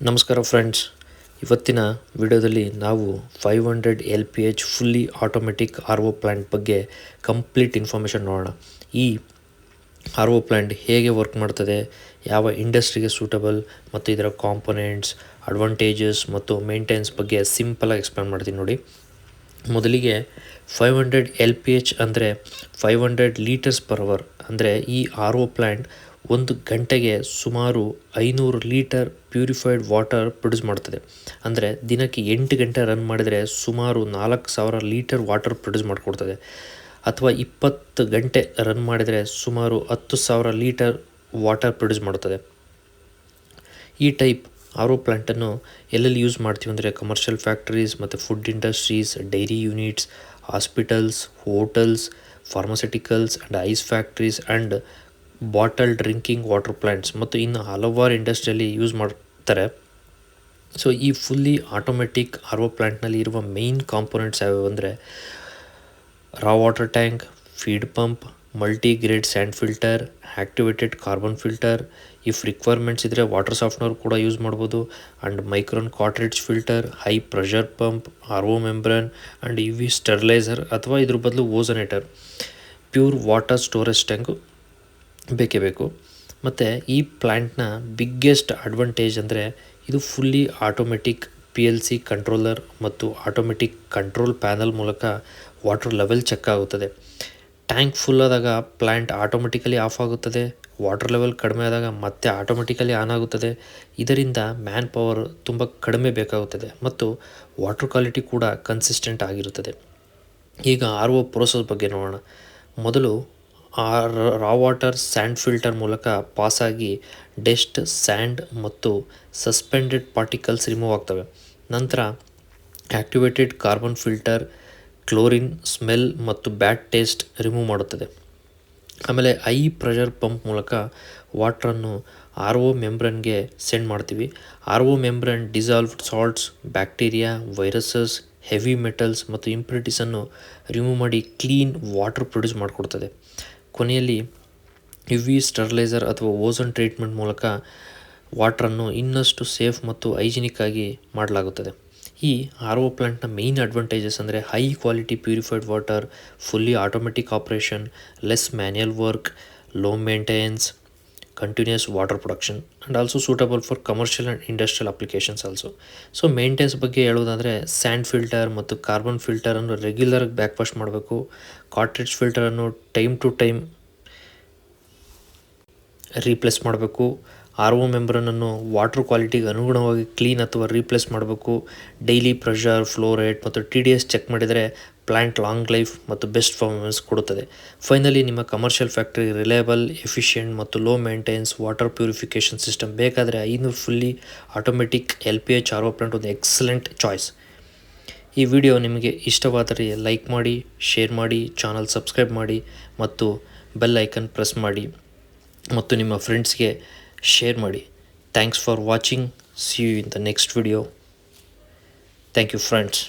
ನಮಸ್ಕಾರ ಫ್ರೆಂಡ್ಸ್, ಇವತ್ತಿನ ವಿಡಿಯೋದಲ್ಲಿ ನಾವು 500 LPH fully automatic RO plant ಬಗ್ಗೆ ಕಂಪ್ಲೀಟ್ ಇನ್ಫಾರ್ಮೇಷನ್ ನೋಡೋಣ. ಈ RO ಪ್ಲ್ಯಾಂಟ್ ಹೇಗೆ ವರ್ಕ್ ಮಾಡ್ತದೆ, ಯಾವ ಇಂಡಸ್ಟ್ರಿಗೆ ಸೂಟಬಲ್ ಮತ್ತು ಇದರ ಕಾಂಪೊನೆಂಟ್ಸ್, ಅಡ್ವಾಂಟೇಜಸ್ ಮತ್ತು ಮೇಂಟೆನೆನ್ಸ್ ಬಗ್ಗೆ ಸಿಂಪಲಾಗಿ ಎಕ್ಸ್ಪ್ಲೇನ್ ಮಾಡ್ತೀನಿ ನೋಡಿ. ಮೊದಲಿಗೆ 500 LPH ಅಂದರೆ 500 ಲೀಟರ್ಸ್ ಪರ್ ಅವರ್. ಅಂದರೆ ಈ RO ಪ್ಲ್ಯಾಂಟ್ ಒಂದು ಗಂಟೆಗೆ ಸುಮಾರು 500 ಲೀಟರ್ ಪ್ಯೂರಿಫೈಡ್ ವಾಟರ್ ಪ್ರೊಡ್ಯೂಸ್ ಮಾಡ್ತದೆ. ಅಂದರೆ ದಿನಕ್ಕೆ 8 ಗಂಟೆ ರನ್ ಮಾಡಿದರೆ ಸುಮಾರು 4000 ಲೀಟರ್ ವಾಟರ್ ಪ್ರೊಡ್ಯೂಸ್ ಮಾಡಿಕೊಡ್ತದೆ. ಅಥವಾ 20 ಗಂಟೆ ರನ್ ಮಾಡಿದರೆ ಸುಮಾರು 10,000 ಲೀಟರ್ ವಾಟರ್ ಪ್ರೊಡ್ಯೂಸ್ ಮಾಡ್ತದೆ. ಈ ಟೈಪ್ RO ಪ್ಲ್ಯಾಂಟನ್ನು ಎಲ್ಲೆಲ್ಲಿ ಯೂಸ್ ಮಾಡ್ತೀವಿ ಅಂದರೆ ಕಮರ್ಷಿಯಲ್ ಫ್ಯಾಕ್ಟ್ರೀಸ್ ಮತ್ತು food industries, dairy units, hospitals, hotels, pharmaceuticals and ice factories and bottle drinking water plants ಮತ್ತು ಇನ್ನು ಹಲವಾರು ಇಂಡಸ್ಟ್ರಿಯಲ್ಲಿ ಯೂಸ್ ಮಾಡ್ತಾರೆ. ಸೊ ಈ ಫುಲ್ಲಿ ಆಟೋಮೆಟಿಕ್ RO ಪ್ಲ್ಯಾಂಟ್ನಲ್ಲಿ ಇರುವ ಮೇಯ್ನ್ ಕಾಂಪೊನೆಂಟ್ಸ್ ಯಾವ್ಯಾವು ಅಂದರೆ raw water tank, feed pump, multi grade sand filter, activated carbon filter, if requirements ಇದ್ದರೆ ವಾಟರ್ ಸಾಫ್ಟ್ನರ್ ಕೂಡ ಯೂಸ್ ಮಾಡ್ಬೋದು, and micron cartridge filter, high pressure pump, RO membrane and UV steriliser ಅಥವಾ ಇದ್ರ ಬದಲು ozonator, pure water storage tank ಬೇಕೇ ಬೇಕು. ಮತ್ತು ಈ ಪ್ಲ್ಯಾಂಟ್ನ ಬಿಗ್ಗೆಸ್ಟ್ ಅಡ್ವಾಂಟೇಜ್ ಅಂದರೆ ಇದು ಫುಲ್ಲಿ ಆಟೋಮೆಟಿಕ್ PLC ಕಂಟ್ರೋಲರ್ ಮತ್ತು ಆಟೋಮೆಟಿಕ್ ಕಂಟ್ರೋಲ್ ಪ್ಯಾನಲ್ ಮೂಲಕ ವಾಟರ್ ಲೆವೆಲ್ ಚೆಕ್ ಆಗುತ್ತದೆ. ಟ್ಯಾಂಕ್ ಫುಲ್ ಆದಾಗ ಪ್ಲ್ಯಾಂಟ್ ಆಟೋಮೆಟಿಕಲಿ ಆಫ್ ಆಗುತ್ತದೆ, ವಾಟರ್ ಲೆವೆಲ್ ಕಡಿಮೆ ಆದಾಗ ಮತ್ತೆ ಆಟೋಮೆಟಿಕಲಿ ಆನ್ ಆಗುತ್ತದೆ. ಇದರಿಂದ ಮ್ಯಾನ್ ಪವರ್ ತುಂಬ ಕಡಿಮೆ ಬೇಕಾಗುತ್ತದೆ ಮತ್ತು ವಾಟರ್ ಕ್ವಾಲಿಟಿ ಕೂಡ ಕನ್ಸಿಸ್ಟೆಂಟ್ ಆಗಿರುತ್ತದೆ. ಈಗ RO ಪ್ರೋಸೆಸ್ ಬಗ್ಗೆ ನೋಡೋಣ. ಮೊದಲು ರಾ ವಾಟರ್ ಸ್ಯಾಂಡ್ ಫಿಲ್ಟರ್ ಮೂಲಕ ಪಾಸಾಗಿ ಡಸ್ಟ್, ಸ್ಯಾಂಡ್ ಮತ್ತು ಸಸ್ಪೆಂಡೆಡ್ ಪಾರ್ಟಿಕಲ್ಸ್ ರಿಮೂವ್ ಆಗ್ತವೆ. ನಂತರ activated carbon filter chlorine, smell ಮತ್ತು ಬ್ಯಾಡ್ ಟೇಸ್ಟ್ ರಿಮೂವ್ ಮಾಡುತ್ತದೆ. ಆಮೇಲೆ ಹೈ ಪ್ರೆಷರ್ ಪಂಪ್ ಮೂಲಕ ವಾಟ್ರನ್ನು RO ಮೆಂಬ್ರನ್ಗೆ ಸೆಂಡ್ ಮಾಡ್ತೀವಿ. RO membrane dissolved salts, bacteria, viruses, heavy metals ಮತ್ತು ಇಂಪ್ಯೂರಿಟೀಸನ್ನು ರಿಮೂವ್ ಮಾಡಿ ಕ್ಲೀನ್ ವಾಟರ್ ಪ್ರೊಡ್ಯೂಸ್ ಮಾಡಿಕೊಡ್ತದೆ. ಕೊನೆಯಲ್ಲಿ UV ಸ್ಟೆರಿಲೈಸರ್ ಅಥವಾ ಓಝೋನ್ ಟ್ರೀಟ್ಮೆಂಟ್ ಮೂಲಕ ವಾಟ್ರನ್ನು ಇನ್ನಷ್ಟು ಸೇಫ್ ಮತ್ತು ಹೈಜಿನಿಕ್ ಆಗಿ ಮಾಡಲಾಗುತ್ತದೆ. ಈ RO ಪ್ಲ್ಯಾಂಟ್ನ ಮೇಯ್ನ್ ಅಡ್ವಾಂಟೇಜಸ್ ಅಂದರೆ high quality purified water, fully automatic operation, less manual work, low maintenance, continuous water production and also suitable for commercial and industrial applications also. So maintenance ಬಗ್ಗೆ ಹೇಳೋದಾದರೆ sand filter ಮತ್ತು carbon ಫಿಲ್ಟರನ್ನು ರೆಗ್ಯುಲರಾಗಿ backwash ಮಾಡಬೇಕು. Cartridge ಫಿಲ್ಟರನ್ನು time to time replace ಮಾಡಬೇಕು. RO ಮೆಂಬ್ರನನ್ನು water ಕ್ವಾಲಿಟಿಗೆ ಅನುಗುಣವಾಗಿ ಕ್ಲೀನ್ ಅಥವಾ ರೀಪ್ಲೇಸ್ ಮಾಡಬೇಕು. ಡೈಲಿ ಪ್ರೆಷರ್, ಫ್ಲೋ ರೇಟ್ ಮತ್ತು TDS ಚೆಕ್ ಮಾಡಿದರೆ ಪ್ಲ್ಯಾಂಟ್ ಲಾಂಗ್ ಲೈಫ್ ಮತ್ತು ಬೆಸ್ಟ್ ಪರ್ಫಾರ್ಮೆನ್ಸ್ ಕೊಡುತ್ತದೆ. ಫೈನಲಿ ನಿಮ್ಮ ಕಮರ್ಷಿಯಲ್ ಫ್ಯಾಕ್ಟ್ರಿ ರಿಲಯಬಲ್, ಎಫಿಷಿಯೆಂಟ್ ಮತ್ತು low maintenance water purification system ಬೇಕಾದರೆ 500 fully automatic LPH RO plant ಒಂದು ಎಕ್ಸಲೆಂಟ್ ಚಾಯ್ಸ್. ಈ ವಿಡಿಯೋ ನಿಮಗೆ ಇಷ್ಟವಾದರೆ ಲೈಕ್ ಮಾಡಿ, ಶೇರ್ ಮಾಡಿ, ಚಾನಲ್ ಸಬ್ಸ್ಕ್ರೈಬ್ ಮಾಡಿ ಮತ್ತು ಬೆಲ್ ಐಕನ್ ಪ್ರೆಸ್ ಮಾಡಿ ಮತ್ತು ನಿಮ್ಮ ಫ್ರೆಂಡ್ಸ್ಗೆ ಶೇರ್ ಮಾಡಿ. Thanks for watching. See you in the next video. Thank you friends.